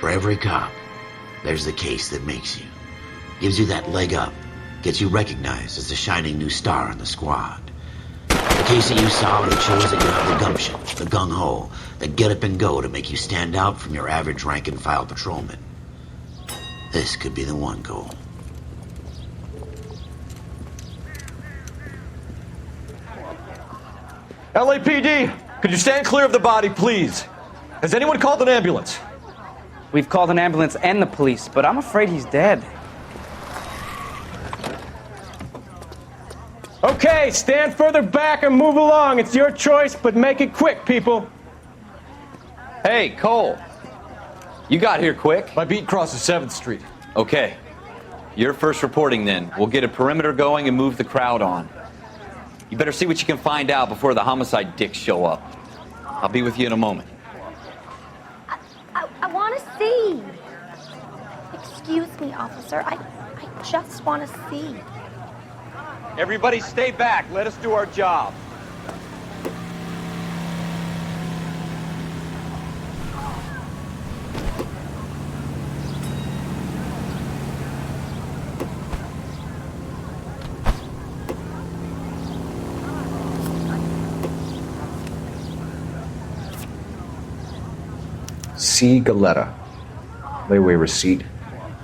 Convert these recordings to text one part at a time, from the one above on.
For every cop, there's the case that makes you. Gives you that leg up. Gets you recognized as the shining new star in the squad. The case that you solved that shows that you have the gumption, the gung-ho, the get up and go to make you stand out from your average rank-and-file patrolman. This could be the one, Cole. LAPD, could you stand clear of the body, please? Has anyone called an ambulance? We've called an ambulance and the police, but I'm afraid he's dead. Okay, stand further back and move along. It's your choice, but make it quick, people. Hey, Cole. You got here quick. My beat crosses 7th Street. Okay. You're first reporting then. We'll get a perimeter going and move the crowd on. You better see what you can find out before the homicide dicks show up. I'll be with you in a moment. I want to see. Excuse me, officer. I just want to see. Everybody stay back. Let us do our job. C. Galetta. Layaway receipt.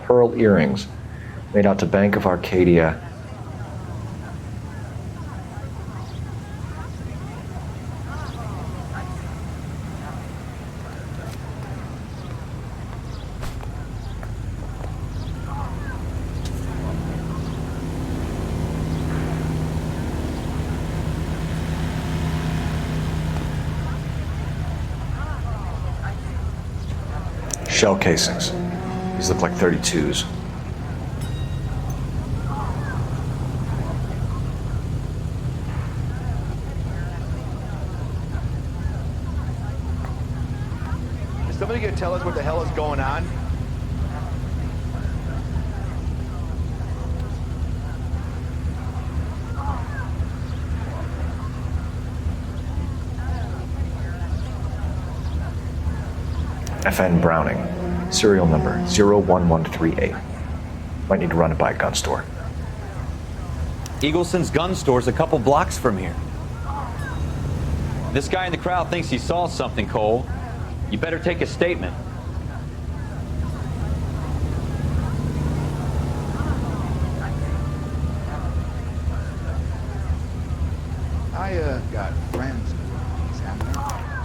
Pearl earrings. Made out to Bank of Arcadia. Shell casings. These look like 32s. Is somebody gonna tell us what the hell is going on? FN Browning. Serial number 01138. Might need to run it by a gun store. Eagleson's gun store's a couple blocks from here. This guy in the crowd thinks he saw something, Cole. You better take a statement. I got friends.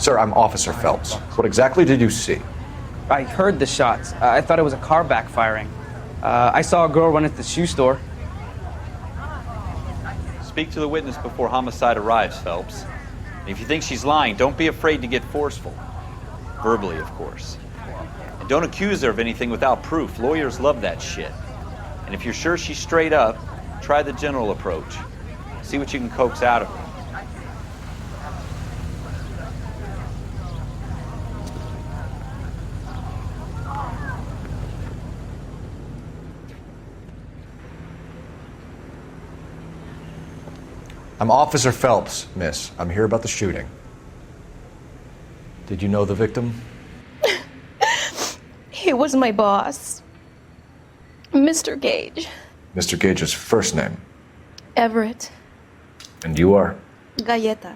Sir, I'm Officer Phelps. What exactly did you see? I heard the shots. I thought it was a car backfiring. I saw a girl run at the shoe store. Speak to the witness before homicide arrives, Phelps. If you think she's lying, don't be afraid to get forceful. Verbally, of course. And don't accuse her of anything without proof. Lawyers love that shit. And if you're sure she's straight up, try the general approach. See what you can coax out of her. I'm Officer Phelps, miss. I'm here about the shooting. Did you know the victim? He was my boss, Mr. Gage. Mr. Gage's first name. Everett. And you are? Galleta.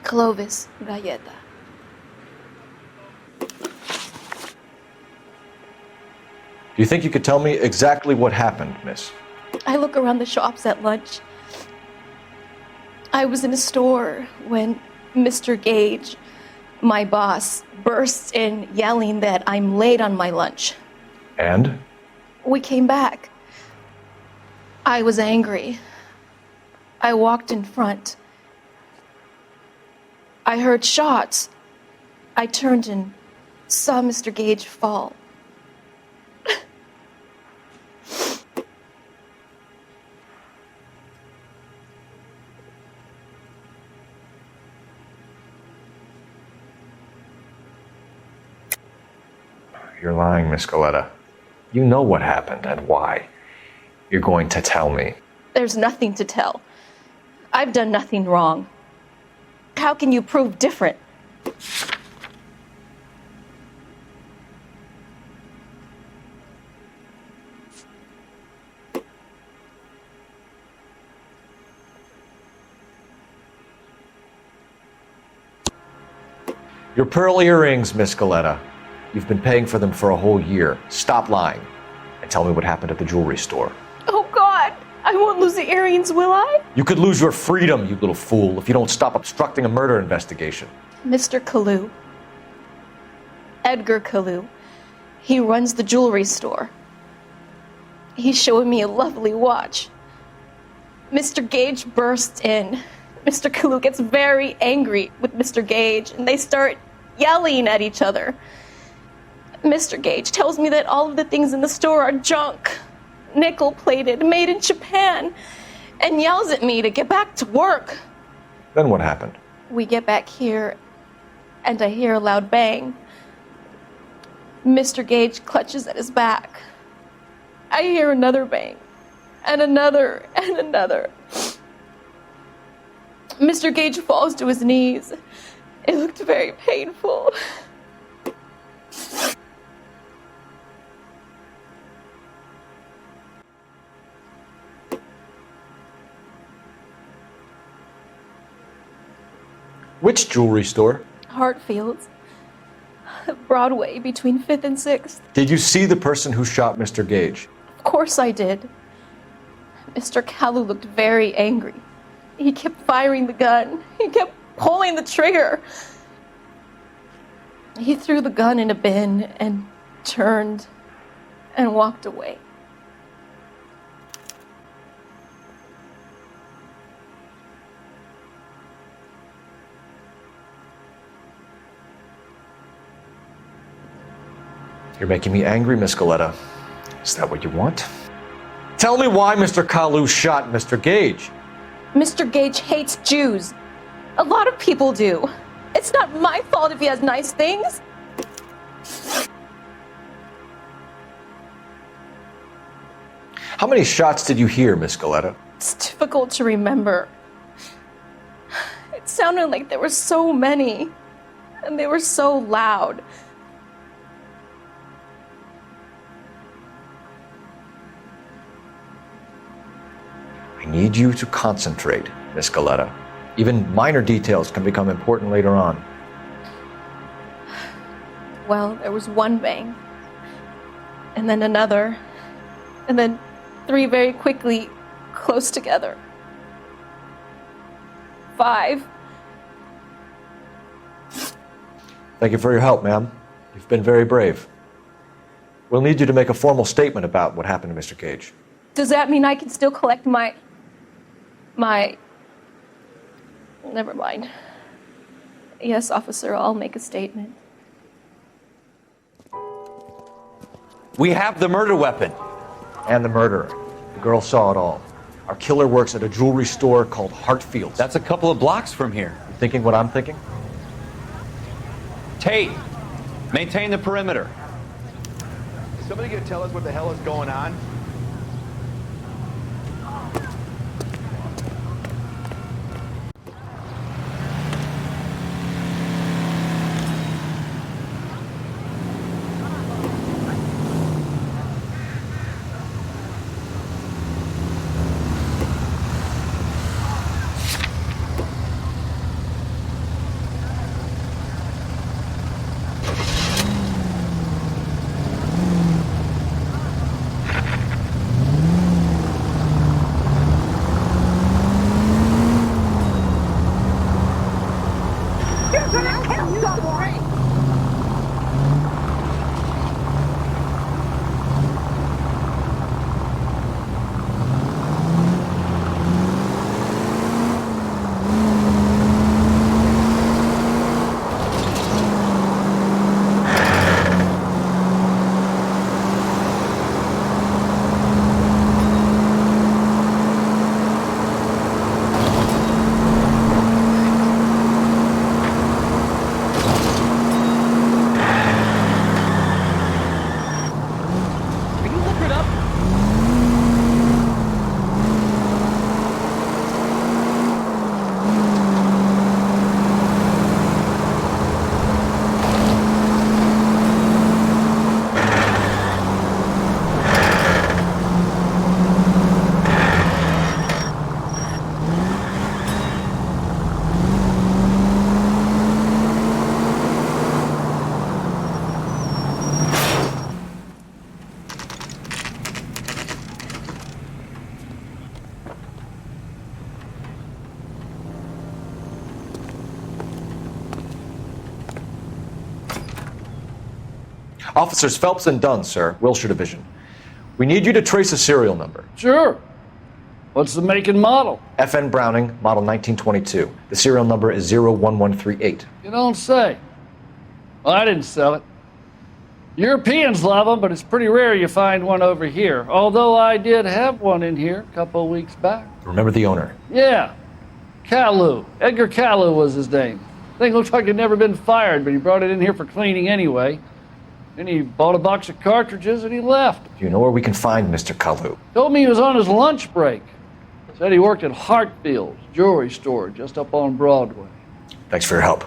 Clovis Galleta. Do you think you could tell me exactly what happened, miss? I look around the shops at lunch. I was in a store when Mr. Gage, my boss, bursts in yelling that I'm late on my lunch. And? We came back. I was angry. I walked in front. I heard shots. I turned and saw Mr. Gage fall. You're lying, Miss Galetta. You know what happened and why. You're going to tell me. There's nothing to tell. I've done nothing wrong. How can you prove different? Your pearl earrings, Miss Galetta. You've been paying for them for a whole year. Stop lying and tell me what happened at the jewelry store. Oh, God. I won't lose the earrings, will I? You could lose your freedom, you little fool, if you don't stop obstructing a murder investigation. Mr. Kalu. Edgar Kalu. He runs the jewelry store. He's showing me a lovely watch. Mr. Gage bursts in. Mr. Kalu gets very angry with Mr. Gage, and they start yelling at each other. Mr. Gage tells me that all of the things in the store are junk, nickel-plated, made in Japan, and yells at me to get back to work. Then what happened? We get back here, and I hear a loud bang. Mr. Gage clutches at his back. I hear another bang, and another, and another. Mr. Gage falls to his knees. It looked very painful. Which jewelry store? Hartfield's. Broadway, between 5th and 6th. Did you see the person who shot Mr. Gage? Of course I did. Mr. Kalu looked very angry. He kept firing the gun. He kept pulling the trigger. He threw the gun in a bin and turned and walked away. You're making me angry, Miss Galetta. Is that what you want? Tell me why Mr. Kalu shot Mr. Gage. Mr. Gage hates Jews. A lot of people do. It's not my fault if he has nice things. How many shots did you hear, Miss Galetta? It's difficult to remember. It sounded like there were so many, and they were so loud. I need you to concentrate, Miss Galetta. Even minor details can become important later on. Well, there was one bang, and then another, and then 3 very quickly, close together. 5. Thank you for your help, ma'am. You've been very brave. We'll need you to make a formal statement about what happened to Mr. Gage. Does that mean I can still collect my... Never mind. Yes, officer, I'll make a statement. We have the murder weapon. And the murderer. The girl saw it all. Our killer works at a jewelry store called Hartfield's. That's a couple of blocks from here. You thinking what I'm thinking? Tate, maintain the perimeter. Is somebody gonna tell us what the hell is going on? Officers Phelps and Dunn, sir, Wilshire Division. We need you to trace a serial number. Sure. What's the make and model? FN Browning, model 1922. The serial number is 01138. You don't say. Well, I didn't sell it. Europeans love them, but it's pretty rare you find one over here. Although I did have one in here a couple of weeks back. Remember the owner? Yeah. Kalu. Edgar Kalu was his name. Thing looked like he'd never been fired, but he brought it in here for cleaning anyway. Then he bought a box of cartridges and he left. Do you know where we can find Mr. Kalu? Told me he was on his lunch break. Said he worked at Hartfield's jewelry store just up on Broadway. Thanks for your help.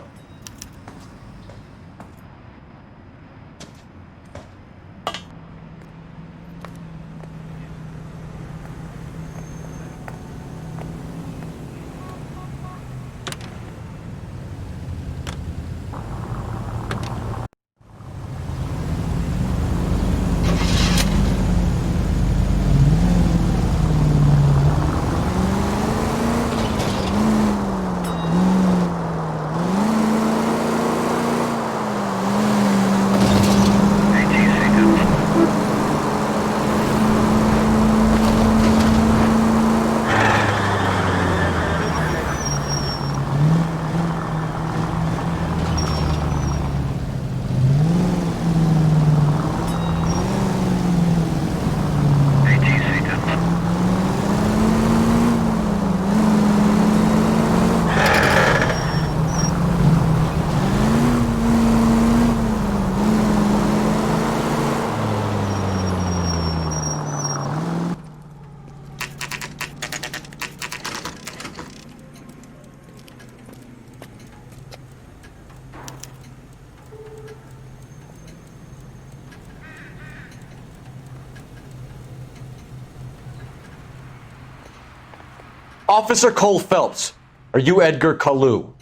Officer Cole Phelps, are you Edgar Kalu?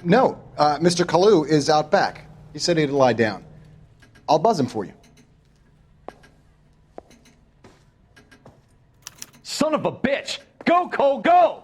No. Mr. Kalu is out back. He said he'd lie down. I'll buzz him for you. Son of a bitch! Go, Cole, go!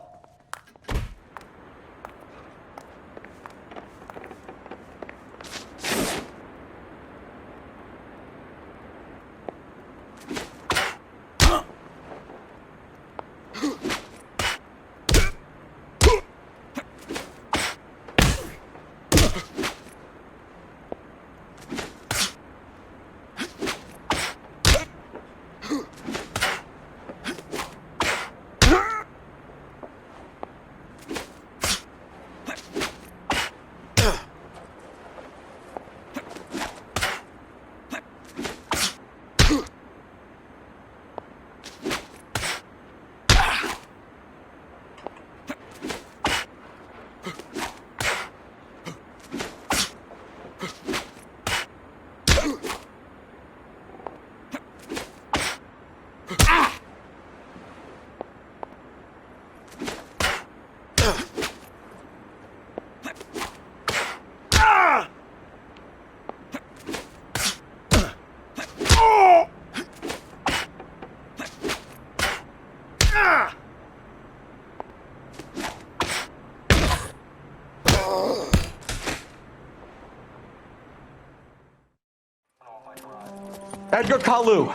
Edgar Kalu,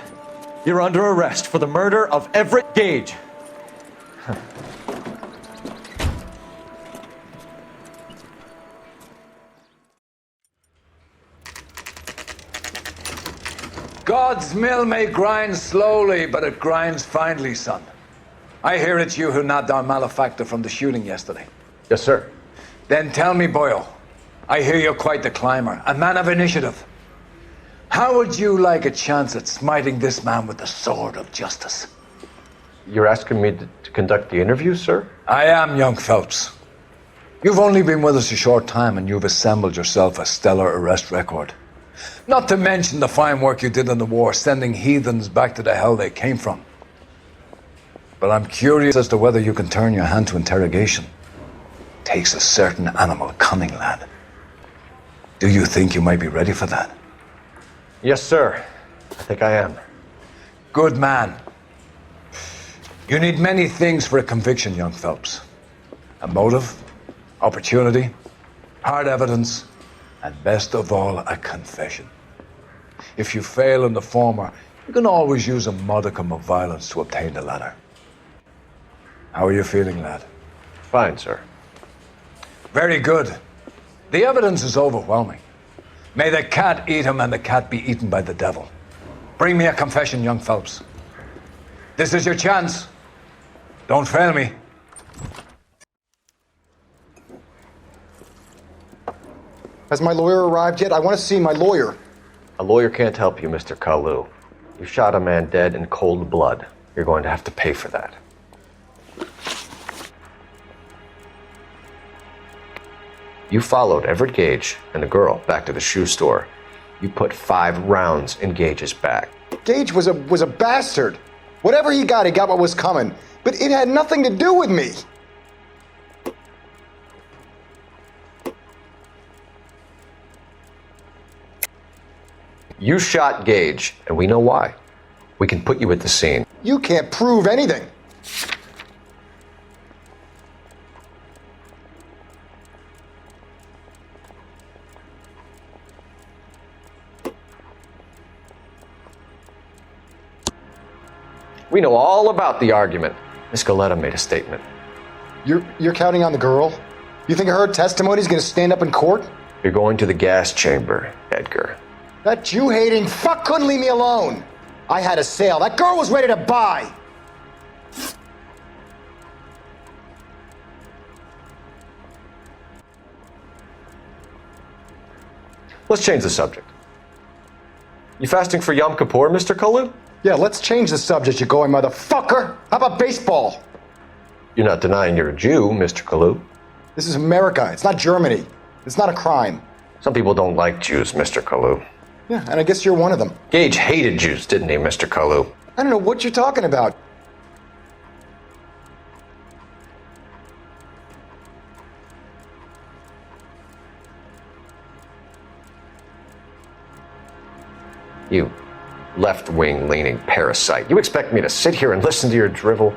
you're under arrest for the murder of Everett Gage. God's mill may grind slowly, but it grinds finely, son. I hear it's you who nabbed our malefactor from the shooting yesterday. Yes, sir. Then tell me, Boyle, I hear you're quite the climber, a man of initiative. How would you like a chance at smiting this man with the sword of justice? You're asking me to conduct the interview, sir? I am, young Phelps. You've only been with us a short time and you've assembled yourself a stellar arrest record. Not to mention the fine work you did in the war, sending heathens back to the hell they came from. But I'm curious as to whether you can turn your hand to interrogation. Takes a certain animal cunning, lad. Do you think you might be ready for that? Yes, sir. I think I am. Good man. You need many things for a conviction, young Phelps. A motive, opportunity, hard evidence, and best of all, a confession. If you fail in the former, you can always use a modicum of violence to obtain the latter. How are you feeling, lad? Fine, sir. Very good. The evidence is overwhelming. May the cat eat him and the cat be eaten by the devil. Bring me a confession, young Phelps. This is your chance. Don't fail me. Has my lawyer arrived yet? I want to see my lawyer. A lawyer can't help you, Mr. Kalu. You shot a man dead in cold blood. You're going to have to pay for that. You followed Everett Gage and the girl back to the shoe store. You put 5 rounds in Gage's back. Gage was a bastard. Whatever he got what was coming. But it had nothing to do with me. You shot Gage, and we know why. We can put you at the scene. You can't prove anything. We know all about the argument. Miss Goleta made a statement. You're counting on the girl? You think her testimony is going to stand up in court? You're going to the gas chamber, Edgar. That Jew-hating fuck couldn't leave me alone. I had a sale. That girl was ready to buy. Let's change the subject. You fasting for Yom Kippur, Mr. Kalu? Yeah, let's change the subject, you going motherfucker. How about baseball? You're not denying you're a Jew, Mr. Kalu. This is America. It's not Germany. It's not a crime. Some people don't like Jews, Mr. Kalu. Yeah, and I guess you're one of them. Gage hated Jews, didn't he, Mr. Kalu? I don't know what you're talking about. You left-wing leaning parasite. You expect me to sit here and listen to your drivel?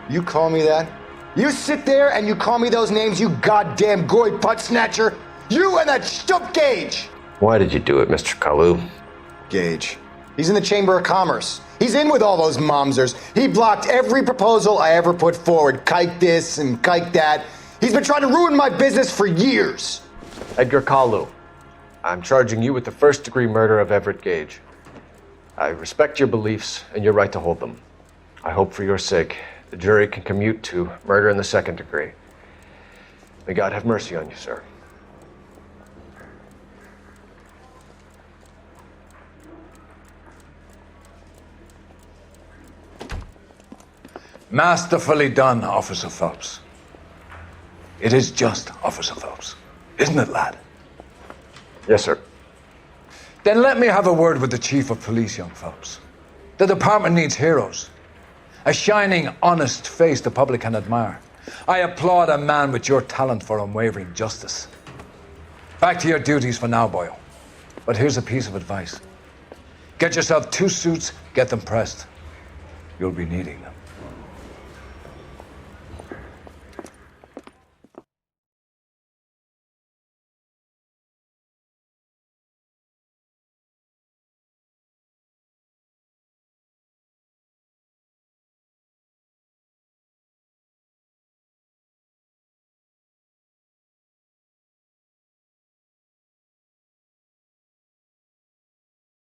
You call me that? You sit there and you call me those names, you goddamn goy butt snatcher? You and that stup Gage! Why did you do it, Mr. Kalu? Gage. He's in the Chamber of Commerce. He's in with all those momsers. He blocked every proposal I ever put forward. Kike this and kike that. He's been trying to ruin my business for years. Edgar Kalu, I'm charging you with the first-degree murder of Everett Gage. I respect your beliefs and your right to hold them. I hope for your sake the jury can commute to murder in the second degree. May God have mercy on you, sir. Masterfully done, Officer Phelps. It is just, Officer Phelps. Isn't it, lad? Yes, sir. Then let me have a word with the Chief of Police, young Phelps. The department needs heroes. A shining, honest face the public can admire. I applaud a man with your talent for unwavering justice. Back to your duties for now, boyo. But here's a piece of advice. Get yourself 2 suits, get them pressed. You'll be needing them.